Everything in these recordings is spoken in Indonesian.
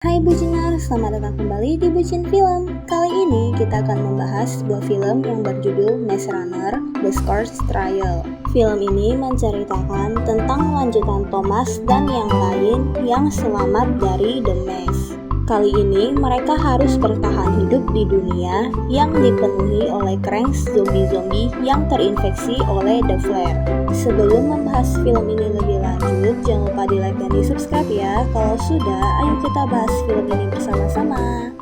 Hai Bucinar, selamat datang kembali di Bucin Film. Kali ini kita akan membahas sebuah film yang berjudul Maze Runner: The Scourge Trial. Film ini menceritakan tentang lanjutan Thomas dan yang lain yang selamat dari The Maze. Kali ini mereka harus bertahan hidup di dunia yang dipenuhi oleh cranks zombie-zombie yang terinfeksi oleh The Flare. Sebelum membahas film ini lebih lanjut, jangan lupa di like dan di subscribe ya. Kalau sudah, ayo kita bahas film ini bersama-sama.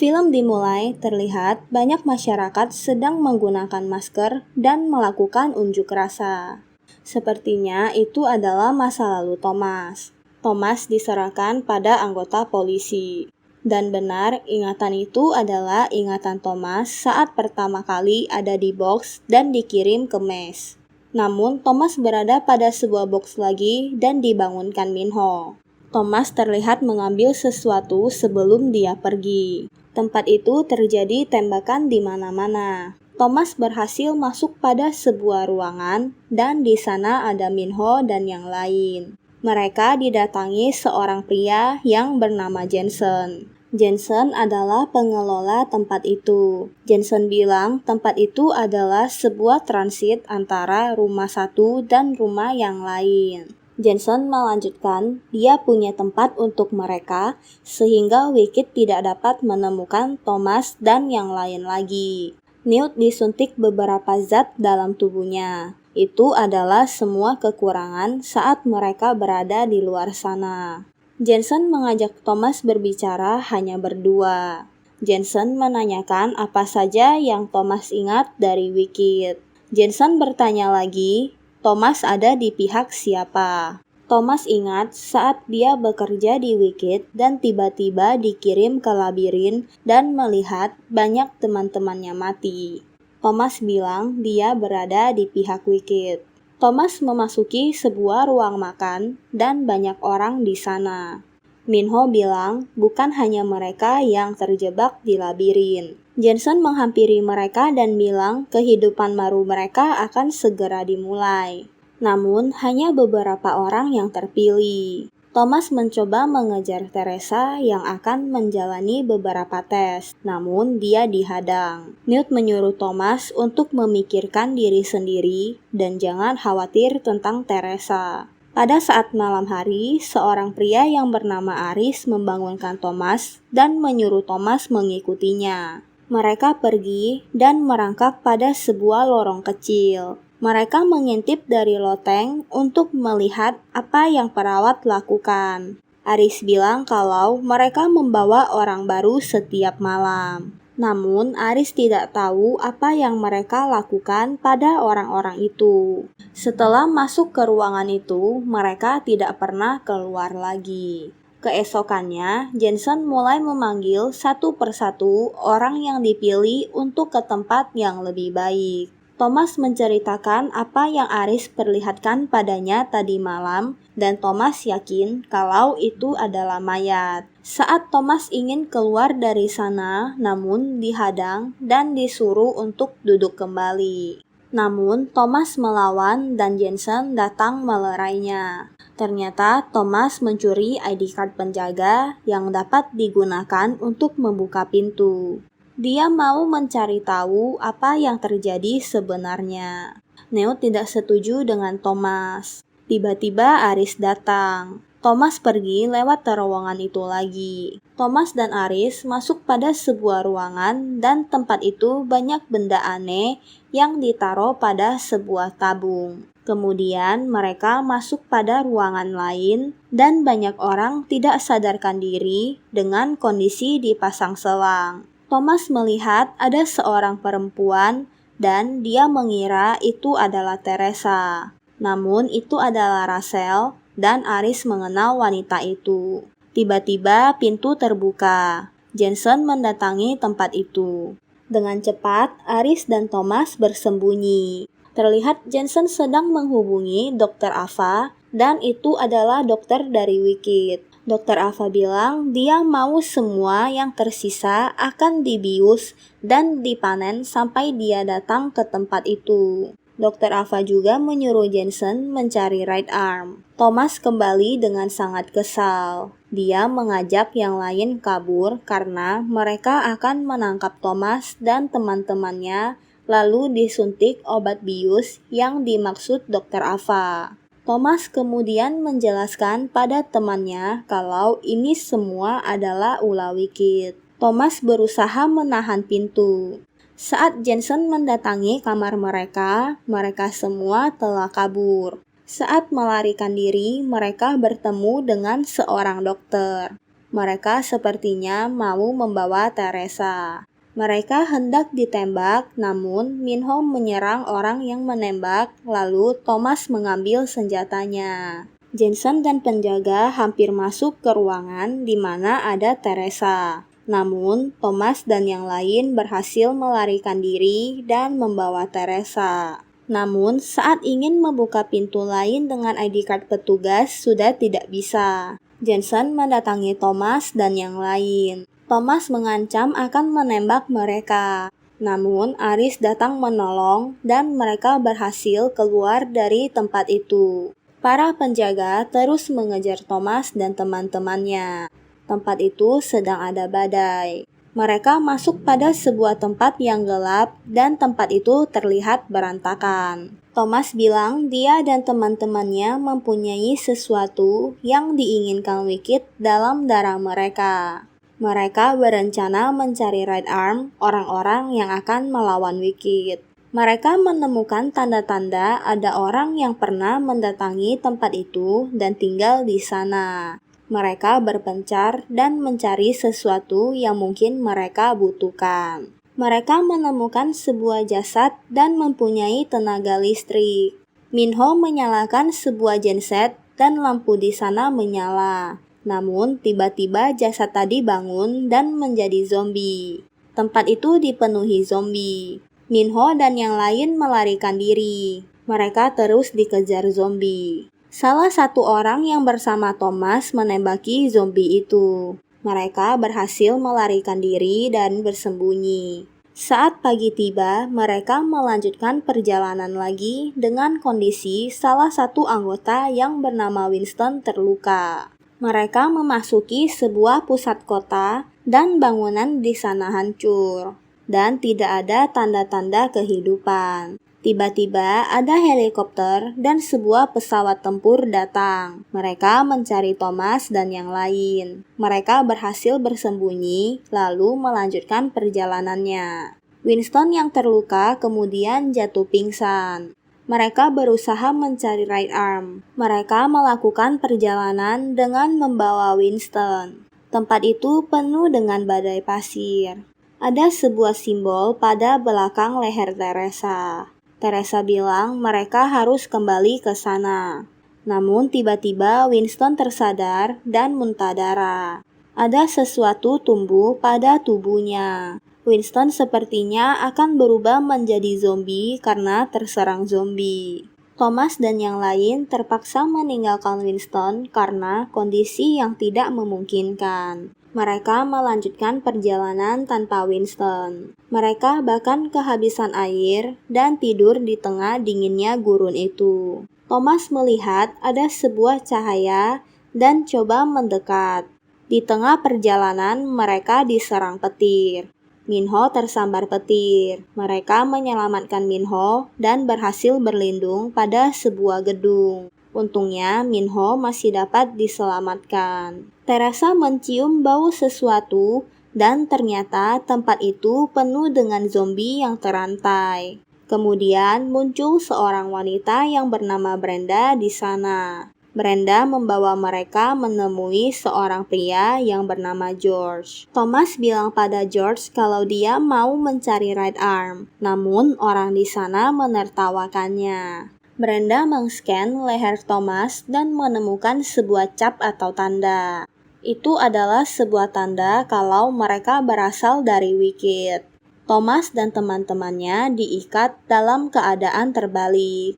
Film dimulai terlihat banyak masyarakat sedang menggunakan masker dan melakukan unjuk rasa. Sepertinya itu adalah masa lalu Thomas. Thomas diserahkan pada anggota polisi. Dan benar, ingatan itu adalah ingatan Thomas saat pertama kali ada di box dan dikirim ke Maze. Namun, Thomas berada pada sebuah box lagi dan dibangunkan Minho. Thomas terlihat mengambil sesuatu sebelum dia pergi. Tempat itu terjadi tembakan di mana-mana. Thomas berhasil masuk pada sebuah ruangan dan di sana ada Minho dan yang lain. Mereka didatangi seorang pria yang bernama Jensen. Jensen adalah pengelola tempat itu. Jensen bilang tempat itu adalah sebuah transit antara rumah satu dan rumah yang lain. Jensen melanjutkan, dia punya tempat untuk mereka sehingga Wicked tidak dapat menemukan Thomas dan yang lain lagi. Newt disuntik beberapa zat dalam tubuhnya. Itu adalah semua kekurangan saat mereka berada di luar sana. Jensen mengajak Thomas berbicara hanya berdua. Jensen menanyakan apa saja yang Thomas ingat dari Wicked. Jensen bertanya lagi, Thomas ada di pihak siapa? Thomas ingat saat dia bekerja di Wicked dan tiba-tiba dikirim ke labirin dan melihat banyak teman-temannya mati. Thomas bilang dia berada di pihak Wicked. Thomas memasuki sebuah ruang makan dan banyak orang di sana. Minho bilang bukan hanya mereka yang terjebak di labirin. Jensen menghampiri mereka dan bilang kehidupan baru mereka akan segera dimulai. Namun, hanya beberapa orang yang terpilih. Thomas mencoba mengejar Teresa yang akan menjalani beberapa tes, namun dia dihadang. Newt menyuruh Thomas untuk memikirkan diri sendiri dan jangan khawatir tentang Teresa. Pada saat malam hari, seorang pria yang bernama Aris membangunkan Thomas dan menyuruh Thomas mengikutinya. Mereka pergi dan merangkak pada sebuah lorong kecil. Mereka mengintip dari loteng untuk melihat apa yang perawat lakukan. Aris bilang kalau mereka membawa orang baru setiap malam. Namun, Aris tidak tahu apa yang mereka lakukan pada orang-orang itu. Setelah masuk ke ruangan itu, mereka tidak pernah keluar lagi. Keesokannya, Jensen mulai memanggil satu persatu orang yang dipilih untuk ke tempat yang lebih baik. Thomas menceritakan apa yang Aris perlihatkan padanya tadi malam, dan Thomas yakin kalau itu adalah mayat. Saat Thomas ingin keluar dari sana, namun dihadang dan disuruh untuk duduk kembali. Namun, Thomas melawan dan Jensen datang melerainya. Ternyata Thomas mencuri ID card penjaga yang dapat digunakan untuk membuka pintu. Dia mau mencari tahu apa yang terjadi sebenarnya. Newt tidak setuju dengan Thomas. Tiba-tiba Aris datang. Thomas pergi lewat terowongan itu lagi. Thomas dan Aris masuk pada sebuah ruangan dan tempat itu banyak benda aneh yang ditaruh pada sebuah tabung. Kemudian mereka masuk pada ruangan lain dan banyak orang tidak sadarkan diri dengan kondisi dipasang selang. Thomas melihat ada seorang perempuan dan dia mengira itu adalah Teresa. Namun itu adalah Rachel dan Aris mengenal wanita itu. Tiba-tiba pintu terbuka. Jensen mendatangi tempat itu. Dengan cepat, Aris dan Thomas bersembunyi. Terlihat Jensen sedang menghubungi Dr. Ava, dan itu adalah dokter dari Wicked. Dr. Ava bilang dia mau semua yang tersisa akan dibius dan dipanen sampai dia datang ke tempat itu. Dr. Ava juga menyuruh Jensen mencari right arm. Thomas kembali dengan sangat kesal. Dia mengajak yang lain kabur karena mereka akan menangkap Thomas dan teman-temannya lalu disuntik obat bius yang dimaksud Dr. Ava. Thomas kemudian menjelaskan pada temannya kalau ini semua adalah ulah Wicked. Thomas berusaha menahan pintu. Saat Jensen mendatangi kamar mereka semua telah kabur. Saat melarikan diri, mereka bertemu dengan seorang dokter. Mereka sepertinya mau membawa Teresa. Mereka hendak ditembak, namun Minho menyerang orang yang menembak, lalu Thomas mengambil senjatanya. Jensen dan penjaga hampir masuk ke ruangan di mana ada Teresa. Namun, Thomas dan yang lain berhasil melarikan diri dan membawa Teresa. Namun, saat ingin membuka pintu lain dengan ID card petugas sudah tidak bisa. Jensen mendatangi Thomas dan yang lain. Thomas mengancam akan menembak mereka. Namun, Aris datang menolong dan mereka berhasil keluar dari tempat itu. Para penjaga terus mengejar Thomas dan teman-temannya. Tempat itu sedang ada badai. Mereka masuk pada sebuah tempat yang gelap dan tempat itu terlihat berantakan. Thomas bilang dia dan teman-temannya mempunyai sesuatu yang diinginkan Wicked dalam darah mereka. Mereka berencana mencari right arm, orang-orang yang akan melawan Wicked. Mereka menemukan tanda-tanda ada orang yang pernah mendatangi tempat itu dan tinggal di sana. Mereka berpencar dan mencari sesuatu yang mungkin mereka butuhkan. Mereka menemukan sebuah jasad dan mempunyai tenaga listrik. Minho menyalakan sebuah genset dan lampu di sana menyala. Namun tiba-tiba jasad tadi bangun dan menjadi zombie. Tempat itu dipenuhi zombie. Minho dan yang lain melarikan diri. Mereka terus dikejar zombie. Salah satu orang yang bersama Thomas menembaki zombie itu. Mereka berhasil melarikan diri dan bersembunyi. Saat pagi tiba, mereka melanjutkan perjalanan lagi dengan kondisi salah satu anggota yang bernama Winston terluka. Mereka memasuki sebuah pusat kota dan bangunan di sana hancur. Dan tidak ada tanda-tanda kehidupan. Tiba-tiba ada helikopter dan sebuah pesawat tempur datang. Mereka mencari Thomas dan yang lain. Mereka berhasil bersembunyi, lalu melanjutkan perjalanannya. Winston yang terluka kemudian jatuh pingsan. Mereka berusaha mencari right arm. Mereka melakukan perjalanan dengan membawa Winston. Tempat itu penuh dengan badai pasir. Ada sebuah simbol pada belakang leher Teresa. Teresa bilang mereka harus kembali ke sana. Namun tiba-tiba Winston tersadar dan muntah darah. Ada sesuatu tumbuh pada tubuhnya. Winston sepertinya akan berubah menjadi zombie karena terserang zombie. Thomas dan yang lain terpaksa meninggalkan Winston karena kondisi yang tidak memungkinkan. Mereka melanjutkan perjalanan tanpa Winston. Mereka bahkan kehabisan air dan tidur di tengah dinginnya gurun itu. Thomas melihat ada sebuah cahaya dan coba mendekat. Di tengah perjalanan mereka diserang petir. Minho tersambar petir. Mereka menyelamatkan Minho dan berhasil berlindung pada sebuah gedung. Untungnya Minho masih dapat diselamatkan. Teresa mencium bau sesuatu dan ternyata tempat itu penuh dengan zombie yang terantai. Kemudian muncul seorang wanita yang bernama Brenda di sana. Brenda membawa mereka menemui seorang pria yang bernama George. Thomas bilang pada George kalau dia mau mencari right arm, namun orang di sana menertawakannya. Brenda mengscan leher Thomas dan menemukan sebuah cap atau tanda. Itu adalah sebuah tanda kalau mereka berasal dari Wicked. Thomas dan teman-temannya diikat dalam keadaan terbalik.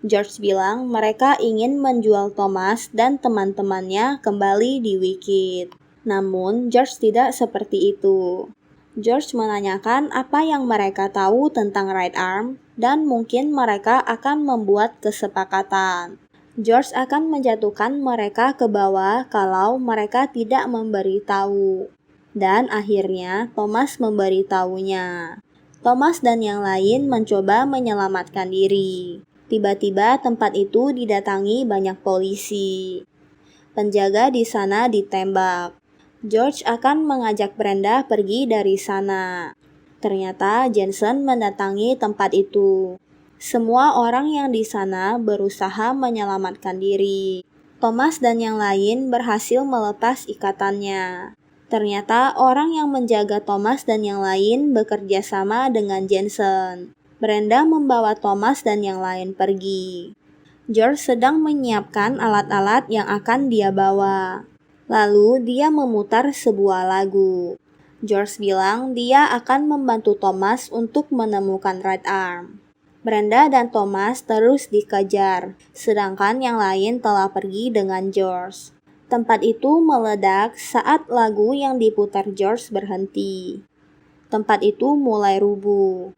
George bilang mereka ingin menjual Thomas dan teman-temannya kembali di Wicked. Namun, George tidak seperti itu. George menanyakan apa yang mereka tahu tentang Right Arm, dan mungkin mereka akan membuat kesepakatan. George akan menjatuhkan mereka ke bawah kalau mereka tidak memberitahu. Dan akhirnya Thomas memberitahunya. Thomas dan yang lain mencoba menyelamatkan diri. Tiba-tiba tempat itu didatangi banyak polisi. Penjaga di sana ditembak. George akan mengajak Brenda pergi dari sana. Ternyata Jensen mendatangi tempat itu. Semua orang yang di sana berusaha menyelamatkan diri. Thomas dan yang lain berhasil melepas ikatannya. Ternyata orang yang menjaga Thomas dan yang lain bekerja sama dengan Jensen. Brenda membawa Thomas dan yang lain pergi. George sedang menyiapkan alat-alat yang akan dia bawa. Lalu dia memutar sebuah lagu. George bilang dia akan membantu Thomas untuk menemukan Right Arm. Brenda dan Thomas terus dikejar, sedangkan yang lain telah pergi dengan George. Tempat itu meledak saat lagu yang diputar George berhenti. Tempat itu mulai rubuh.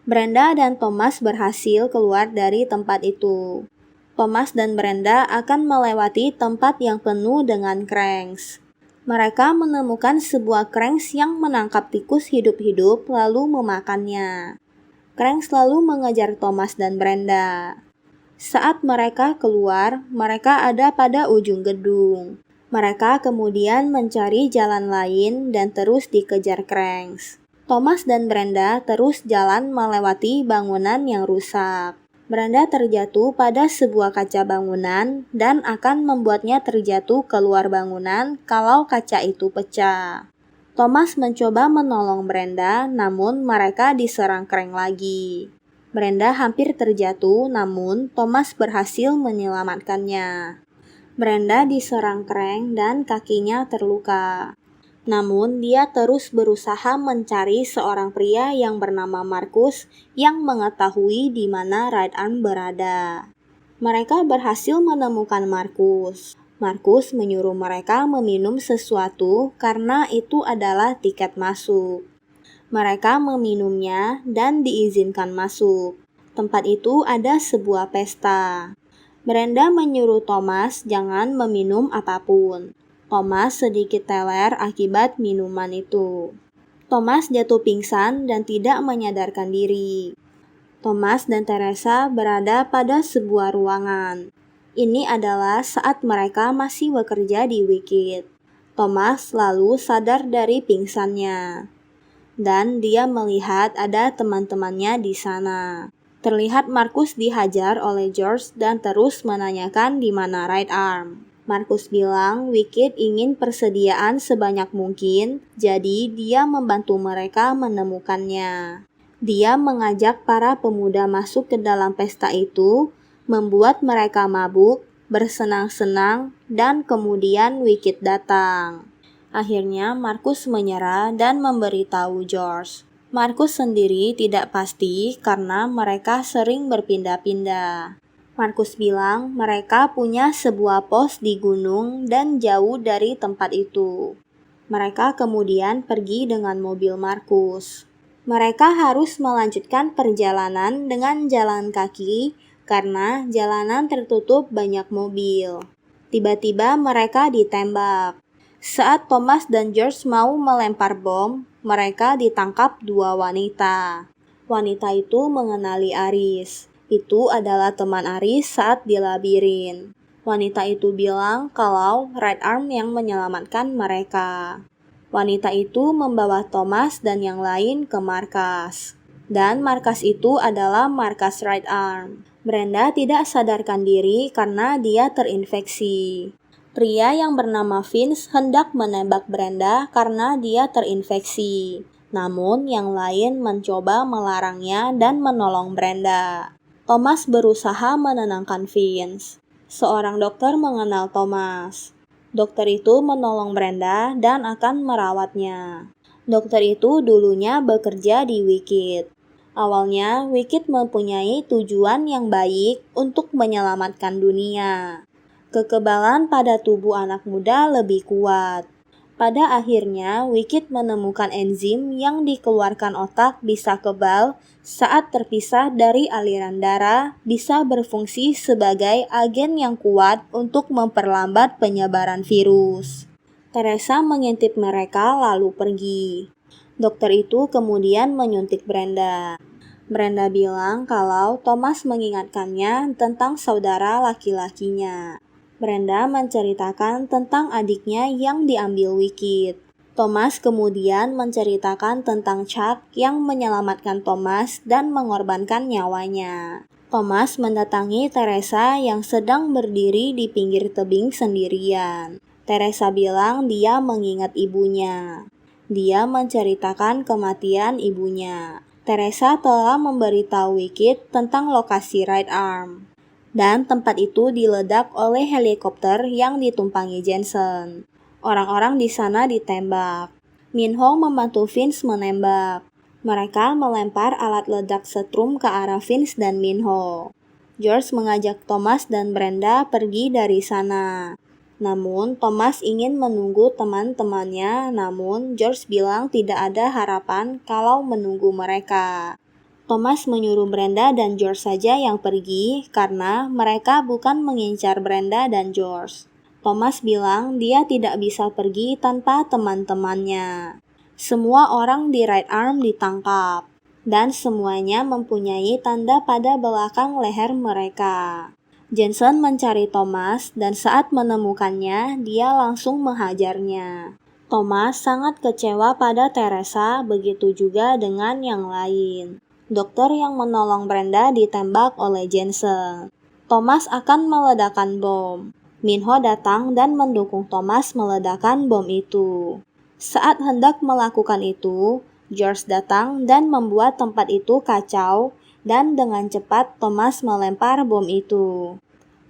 Brenda dan Thomas berhasil keluar dari tempat itu. Thomas dan Brenda akan melewati tempat yang penuh dengan cranks. Mereka menemukan sebuah cranks yang menangkap tikus hidup-hidup lalu memakannya. Cranks lalu mengejar Thomas dan Brenda. Saat mereka keluar, mereka ada pada ujung gedung. Mereka kemudian mencari jalan lain dan terus dikejar cranks. Thomas dan Brenda terus jalan melewati bangunan yang rusak. Brenda terjatuh pada sebuah kaca bangunan dan akan membuatnya terjatuh keluar bangunan kalau kaca itu pecah. Thomas mencoba menolong Brenda, namun mereka diserang crank lagi. Brenda hampir terjatuh, namun Thomas berhasil menyelamatkannya. Brenda diserang crank dan kakinya terluka. Namun dia terus berusaha mencari seorang pria yang bernama Marcus yang mengetahui di mana Right Arm berada. Mereka berhasil menemukan Marcus. Marcus menyuruh mereka meminum sesuatu karena itu adalah tiket masuk. Mereka meminumnya dan diizinkan masuk. Tempat itu ada sebuah pesta. Brenda menyuruh Thomas jangan meminum apapun. Thomas sedikit teler akibat minuman itu. Thomas jatuh pingsan dan tidak menyadarkan diri. Thomas dan Teresa berada pada sebuah ruangan. Ini adalah saat mereka masih bekerja di Wicked. Thomas lalu sadar dari pingsannya. Dan dia melihat ada teman-temannya di sana. Terlihat Marcus dihajar oleh George dan terus menanyakan di mana Right Arm. Marcus bilang Wicked ingin persediaan sebanyak mungkin, jadi dia membantu mereka menemukannya. Dia mengajak para pemuda masuk ke dalam pesta itu, membuat mereka mabuk, bersenang-senang, dan kemudian Wicked datang. Akhirnya Marcus menyerah dan memberitahu George. Marcus sendiri tidak pasti karena mereka sering berpindah-pindah. Marcus bilang mereka punya sebuah pos di gunung dan jauh dari tempat itu. Mereka kemudian pergi dengan mobil Marcus. Mereka harus melanjutkan perjalanan dengan jalan kaki karena jalanan tertutup banyak mobil. Tiba-tiba mereka ditembak. Saat Thomas dan George mau melempar bom, mereka ditangkap dua wanita. Wanita itu mengenali Aris. Itu adalah teman Aris saat di labirin. Wanita itu bilang kalau Right Arm yang menyelamatkan mereka. Wanita itu membawa Thomas dan yang lain ke markas. Dan markas itu adalah markas Right Arm. Brenda tidak sadarkan diri karena dia terinfeksi. Pria yang bernama Vince hendak menembak Brenda karena dia terinfeksi. Namun yang lain mencoba melarangnya dan menolong Brenda. Thomas berusaha menenangkan Vince. Seorang dokter mengenal Thomas. Dokter itu menolong Brenda dan akan merawatnya. Dokter itu dulunya bekerja di Wicked. Awalnya, Wicked mempunyai tujuan yang baik untuk menyelamatkan dunia. Kekebalan pada tubuh anak muda lebih kuat. Pada akhirnya, Wicked menemukan enzim yang dikeluarkan otak bisa kebal saat terpisah dari aliran darah, bisa berfungsi sebagai agen yang kuat untuk memperlambat penyebaran virus. Teresa mengintip mereka lalu pergi. Dokter itu kemudian menyuntik Brenda. Brenda bilang kalau Thomas mengingatkannya tentang saudara laki-lakinya. Brenda menceritakan tentang adiknya yang diambil Wicked. Thomas kemudian menceritakan tentang Chuck yang menyelamatkan Thomas dan mengorbankan nyawanya. Thomas mendatangi Teresa yang sedang berdiri di pinggir tebing sendirian. Teresa bilang dia mengingat ibunya. Dia menceritakan kematian ibunya. Teresa telah memberitahu Wicked tentang lokasi right arm. Dan tempat itu diledak oleh helikopter yang ditumpangi Jensen. Orang-orang di sana ditembak. Minho membantu Vince menembak. Mereka melempar alat ledak setrum ke arah Vince dan Minho. George mengajak Thomas dan Brenda pergi dari sana. Namun, Thomas ingin menunggu teman-temannya, namun George bilang tidak ada harapan kalau menunggu mereka. Thomas menyuruh Brenda dan George saja yang pergi karena mereka bukan mengincar Brenda dan George. Thomas bilang dia tidak bisa pergi tanpa teman-temannya. Semua orang di right arm ditangkap, dan semuanya mempunyai tanda pada belakang leher mereka. Jensen mencari Thomas dan saat menemukannya, dia langsung menghajarnya. Thomas sangat kecewa pada Teresa, begitu juga dengan yang lain. Dokter yang menolong Brenda ditembak oleh Jensen. Thomas akan meledakkan bom. Minho datang dan mendukung Thomas meledakkan bom itu. Saat hendak melakukan itu, George datang dan membuat tempat itu kacau, dan dengan cepat Thomas melempar bom itu.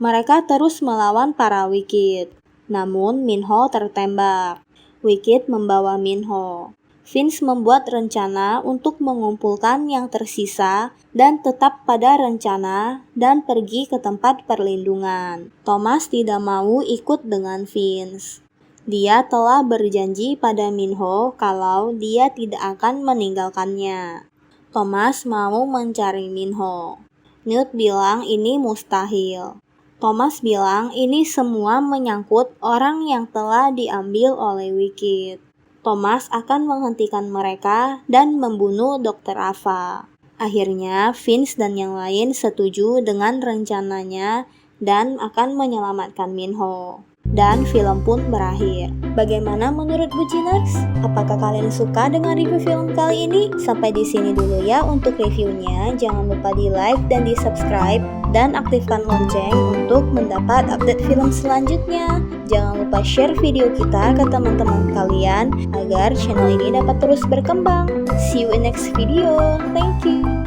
Mereka terus melawan para Wicked. Namun Minho tertembak. Wicked membawa Minho. Vince membuat rencana untuk mengumpulkan yang tersisa dan tetap pada rencana dan pergi ke tempat perlindungan. Thomas tidak mau ikut dengan Vince. Dia telah berjanji pada Minho kalau dia tidak akan meninggalkannya. Thomas mau mencari Minho. Newt bilang ini mustahil. Thomas bilang ini semua menyangkut orang yang telah diambil oleh Wicked. Thomas akan menghentikan mereka dan membunuh Dr. Ava. Akhirnya, Vince dan yang lain setuju dengan rencananya dan akan menyelamatkan Minho. Dan film pun berakhir. Bagaimana menurut Buciners? Apakah kalian suka dengan review film kali ini? Sampai di sini dulu ya untuk reviewnya. Jangan lupa di like dan di subscribe dan aktifkan lonceng untuk mendapat update film selanjutnya. Jangan lupa share video kita ke teman-teman kalian agar channel ini dapat terus berkembang. See you in next video. Thank you.